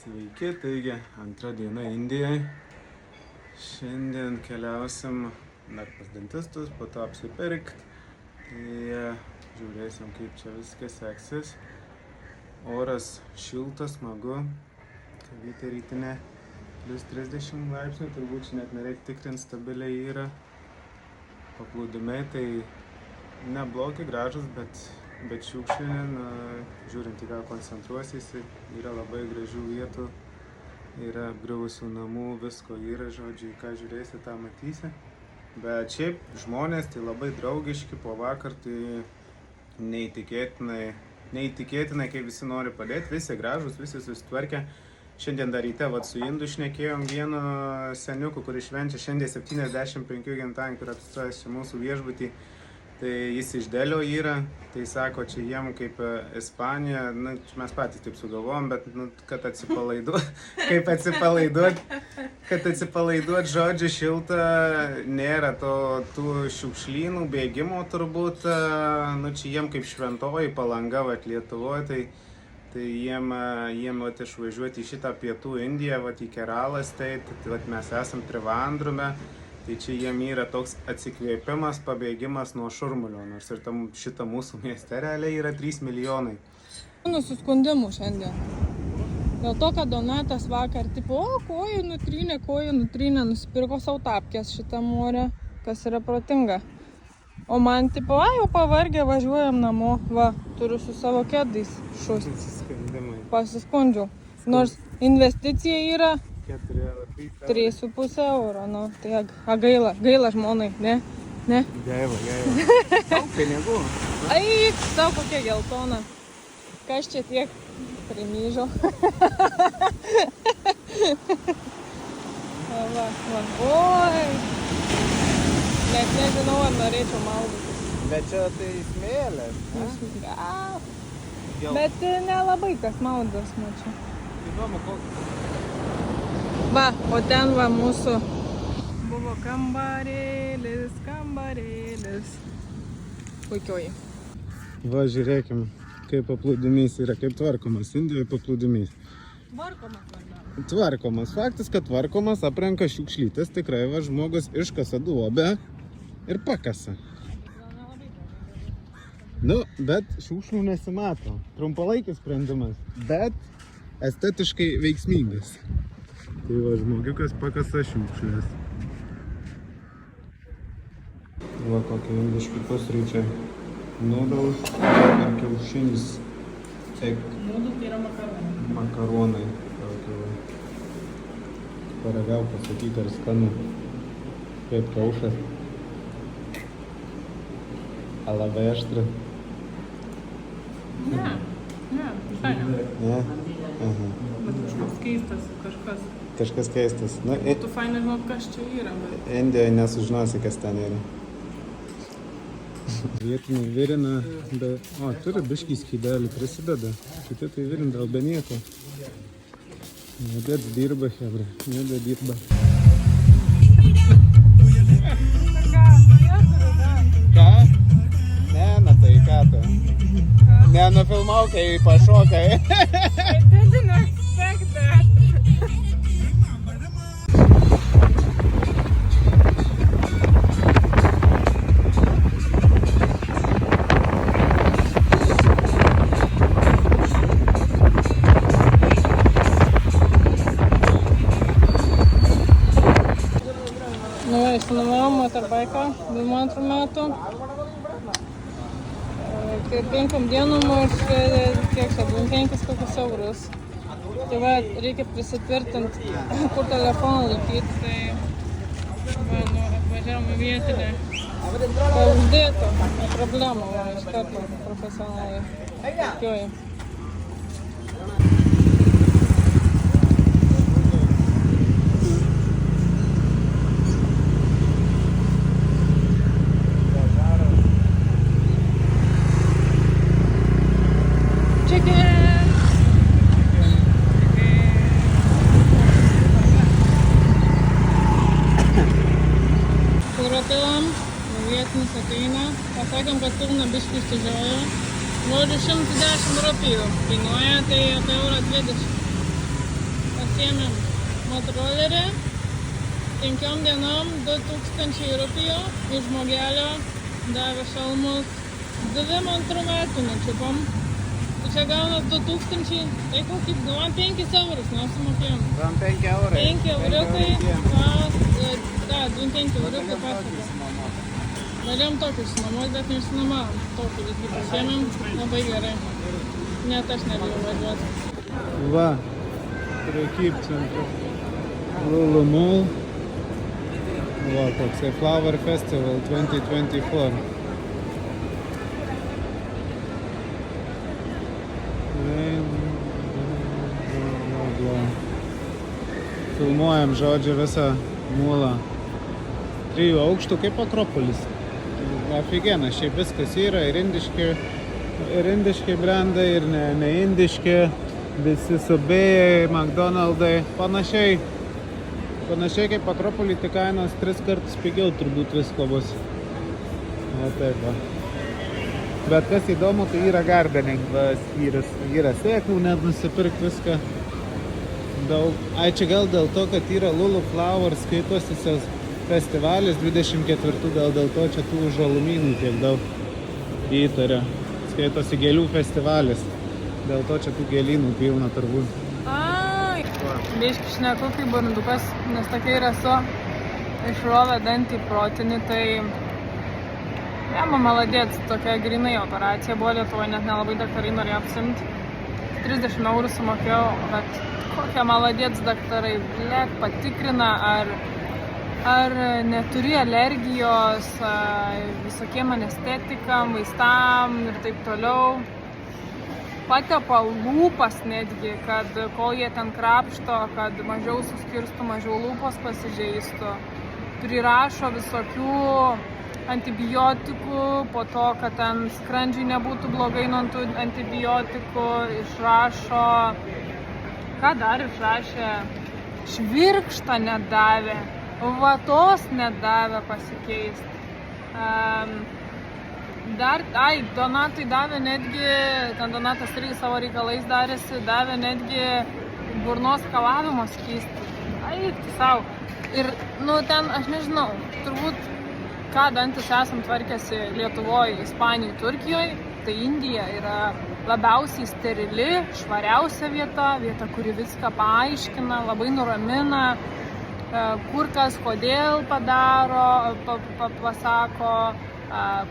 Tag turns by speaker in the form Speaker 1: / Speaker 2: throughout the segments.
Speaker 1: Sveiki, taigi antra diena Indijai. Šiandien keliausim dar pas dentistus, po to apsipirkt. Tai žiūrėsim, kaip čia viskas seksis. Oras šiltas, smagu. Kavytė rytinė plus 30 laipsnių, turbūt čia net nereikia tikrinti, stabiliai yra. Paplūdimiai tai neblogi, gražus, bet šiukšlinin, žiūrint į ką koncentruosiesi, yra labai gražių vietų, yra apgriuvusių namų, visko yra, žodžiu, ką žiūrėsi, tą matysi. Bet šiaip žmonės tai labai draugiški, po vakar tai neįtikėtinai, kai visi nori padėti, visi gražus, visi susitvarkę. Šiandien dar ryte su Indu šnekėjom vienu seniuku, kuris švenčia šiandien 75 gimtadienį, kur apsistojęs čia mūsų viešbutį. Tai jis iš Delio yra, tai sako, čia jiem kaip Ispanija, mes patys taip sugalvojom, bet kad atsipalaiduot, žodžiu, šilta, nėra tų šiukšlynų, bėgimo turbūt, čia jiem kaip šventoji Palanga, Lietuvoje, tai jiem išvažiuoti į šitą pietų Indiją, į Keralas, tai mes esam Trivandrume. Tai čia jiem yra toks atsikvėpimas, pabėgimas nuo šurmulio, nors ir šitą mūsų mieste realiai yra 3 milijonai.
Speaker 2: Nusiskundimų šiandien. Dėl to, kad Donatas vakar, koja nutrynė, nusipirko savo tapkės šitą morę, kas yra protinga. O man, jau pavargę, važiuojam namo, turiu su savo kėdais šus. Pasiskundžiau. Nors investicija yra 3,5 euro, tai gaila žmonai, ne?
Speaker 1: Gaila. Daug pinigų.
Speaker 2: Ai, tau kokia geltona. Kas čia tiek primyžo. Oi. Net nežinau, ar norėčiau maudytis.
Speaker 1: Bet čia tai smėlės, ne?
Speaker 2: Gal. Bet nelabai kas maudos, mačiau.
Speaker 1: Įdomu, koks.
Speaker 2: O ten mūsų buvo kambarėlis. Puikioji.
Speaker 1: Žiūrėkim, kaip paplūdimys yra, kaip tvarkomas Indijoje paplūdimys. Tvarkomas. Faktas, kad tvarkomas, aprenka šiukšlytės, tikrai žmogus iškasa duobę ir pakasa. Bet šiukšlių nesimato. Trumpalaikis sprendimas, bet estetiškai veiksmingas. Tai žmogiukas pakasa šiukšlės. Kokie indiški pusryčiai. Noodles ir kiaušinis.
Speaker 2: Noodles tai yra makaronai.
Speaker 1: Makaronai. Paragau, pasakyk, ar skanu. Kaip kiaušas. Alaveštra.
Speaker 2: Ne, visai ne.
Speaker 1: Ne? Aha.
Speaker 2: Bet kažkoks keistas,
Speaker 1: Kažkas keistas.
Speaker 2: Tu fainai žinot, kas čia yra, bet...
Speaker 1: Indijoje nesužinosi, kas ten yra. Vietinė virina, turi biškį skydelį, prisideda. Kiti tai virindavo be nieko. Nebedirba, hebra, nebedirba. Ką? Ne, tai ką tu? Nenufilmau, kai pašokai.
Speaker 2: I didn't expect that. Išsinuomavom motorbaiką 22 metų. 5 dienom už kiek čia, 25 kokius eurus. Tai reikia prisitvirtinti, kur telefoną laikyti. Tai atvažiavom į vietinę. Uždėto, problemų, iš karto profesionalai. Puikioji. Vietinis ateina, pasakėm, kad pilna biškį išsižiojo. Žodžiu, 110 rupijų kainuoja, tai apie eurą 20. pasiėmėm motorolerį, 5 dienom 2000 rupijų, iš žmogelio davė šalmus 2 metų nučiupom. Tai čia gaunas 2000, tai kokį 5 eurus nesumokėjom.
Speaker 1: 5 eurai.
Speaker 2: 5 euriukai, 25 euriukai pasako. Galėjom tokį išsinuomoti, bet neišsinuomavom. Tokį visgi pasiėmėm, labai gerai. Net aš nebijau važiuoti.
Speaker 1: Va, prekybcentris Lulu Mall. Va, koksai Flower Festival 2024. Filmuojam, žodžiu, visą mūlą. 3 aukštų kaip Akropolis. Afigena, šiaip viskas yra, ir indiški brandai, ir ne indiški, visi subėjai, McDonald'ai, panašiai kaip Akropolį, tik kainos 3 kartus pigiau turbūt visko bus. O taip va. Bet kas įdomu, tai yra gardening, yra sėklų, net nusipirkti viską. Daug. Ai, čia gal dėl to, kad yra Lulu Flower skaitosi festivalis 24, gal dėl to čia tų žalumynų tiek daug įtaria. Skaitosi gėlių festivalis, dėl to čia tų gėlynų pilna turbūt.
Speaker 2: Ai, biški šneku kaip burnukas, nes tokia ir esu išrovę dantį protinį, tai jama maladėts, tokia grinai operacija buvo Lietuvoje, net nelabai daktarai norėjo apsimti. 30 eurų sumokėjau, bet kokie maladėts daktarai, patikrina, ar neturi alergijos visokiem anestetikam, vaistam ir taip toliau. Patepa lūpas netgi, kad kol jie ten krapšto, kad mažiau suskirstų, mažiau lūpos pasižeistų. Prirašo visokių antibiotikų, po to, kad ten skrandžiai nebūtų blogai nuo tų antibiotikų, išrašo. Ką dar išrašė? Švirkštą nedavė, vatos nedavė pasikeisti. Donatui davė netgi, ten Donatas irgi savo reikalais darėsi, davė netgi burnos skalavimo skystį. Tai savo. Ir, ten, aš nežinau, turbūt, ką dantis esam tvarkėsi Lietuvoje, Ispanijoje, Turkijoje, tai Indija yra labiausiai sterili, švariausia vieta, kuri viską paaiškina, labai nuramina, kur kas, kodėl padaro, pasako,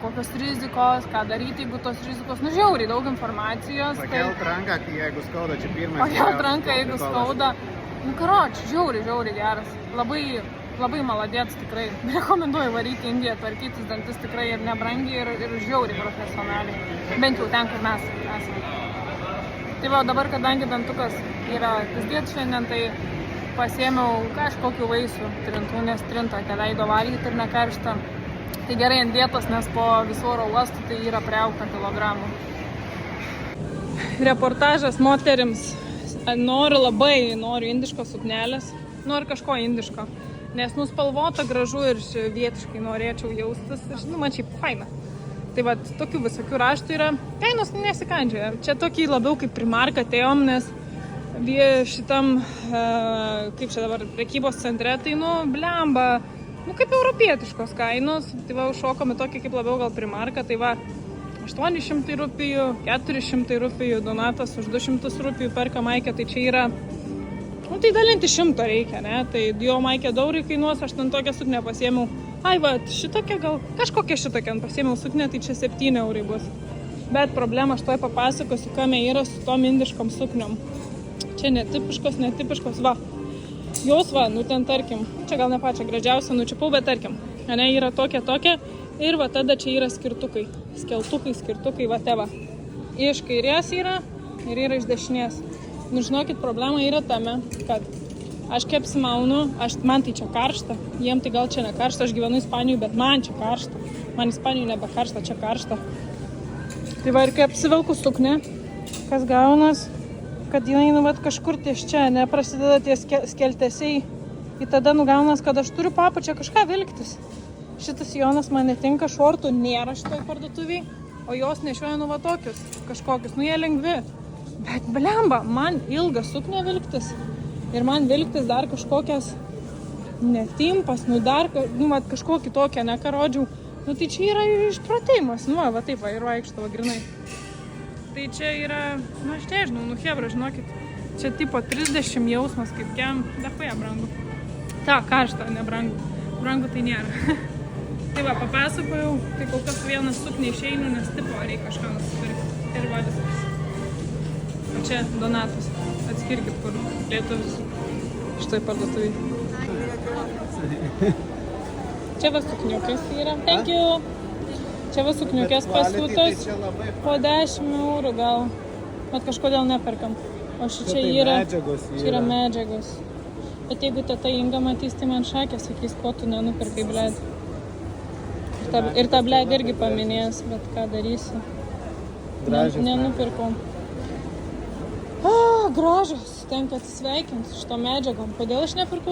Speaker 2: kokios rizikos, ką daryti, jeigu tos rizikos, žiauriai daug informacijos.
Speaker 1: Pakelt ranką, jeigu skauda, čia pirmas.
Speaker 2: Pakelt ranką, jeigu skauda. Karoči, žiauriai geras. Labai maladėts tikrai. Rekomenduoju varyti į Indiją, tvarkytis dantis tikrai ir nebrangiai, ir žiauriai profesionaliai. Bent jau ten, kur mes esame. Tai va, dabar, kadangi dantukas yra kasdien šiandien, tai pasiėmiau kažkokių vaisių trintų, nes trinta, kad leido valgyti ir nekaršta. Tai gerai ant dietos, nes po visų oro uostų tai yra priaugta kilogramų. Reportažas moterims. Noriu indiškos suknelės. Noriu kažko indiško. Nes nuspalvota, gražu ir vietiškai norėčiau jaustis. Ir, man šiaip faina. Tai va, tokių visokių raštų yra. Kainos nesikandžioja. Čia tokį labiau kaip Primark atėjom, nes šitam, kaip čia dabar, prekybos centre, tai blemba, kaip europietiškos kainos. Tai va, užšokom į tokį kaip labiau gal Primarką. Tai va, 800 rupijų, 400 rupijų, Donatas už 200 rupijų perka maikę, tai čia yra. Tai dalinti 100 reikia, ne? Tai jo maikė daurai kainuos, aš ten tokią suknę pasiėmiau. Ai, va, šitokia gal, kažkokia šitokia pasiėmiau suknę, tai čia 7 eurai bus. Bet problema, aš toj papasakosiu, kame yra su tom indiškom sukniom. Čia netipiškos, va. Jos, va, ten tarkim, čia gal ne pačią gražiausią nučiupau, bet tarkim, ne, yra tokia. Ir va, tada čia yra skirtukai, skirtukai, va, te va. Iš kairės yra ir yra iš dešinės. Žinokit, problema yra tame, kad aš kai apsimaunu, man tai čia karšta, jiem tai gal čia ne karšta, aš gyvenu Ispanijoje, bet man čia karšta. Man Ispanijoje nebe karšta, čia karšta. Tai va, ir kai apsivelku suknę, kas gaunas, kad jinai kažkur ties čia, neprasideda tie skeltesiai, ir tada gaunas, kad aš turiu papačią kažką vilktis. Šitas Jonas man netinka, šortų nėra šitoj parduotuviai, o jos nešioja tokius kažkokius, jie lengvi. Bet blemba, man ilgą suknę vilktis Ir man vilktis dar kažkokias netimpas, vat kažkokį tokią, ne ką rodžiau. Nu tai čia yra išprotėjimas, nu va taip va ir vaikšto grinai. Tai čia yra, nu aš nežinau, nu hebra, žinokit, čia tipo 30 jausmas kaip kem, dahuja brangu. Ta, karšta, ne brangu. Brangu tai nėra. Tai va, papasakojau, tai kol kas vienas suk neišeinu, nes tipo reikia kažką nusipirkti. Ir va viskas. O čia Donatas, atskirkit kur lietuvis šitoj parduotuvėj. Čia va sukniukės yra. Thank you. Čia va sukniukės pasiūtos po 10 eurų gal. Bet kažkodėl neperkam. O čia yra medžiagos. Bet jeigu teta Inga matys, tai man šakė sakys, ko tu nenupirkai, bled. Ir ta bled irgi paminės, bet ką darysi. Nenupirkau. Gražios. Tenka atsisveikinti su šito medžiagom. Kodėl aš nepirkau?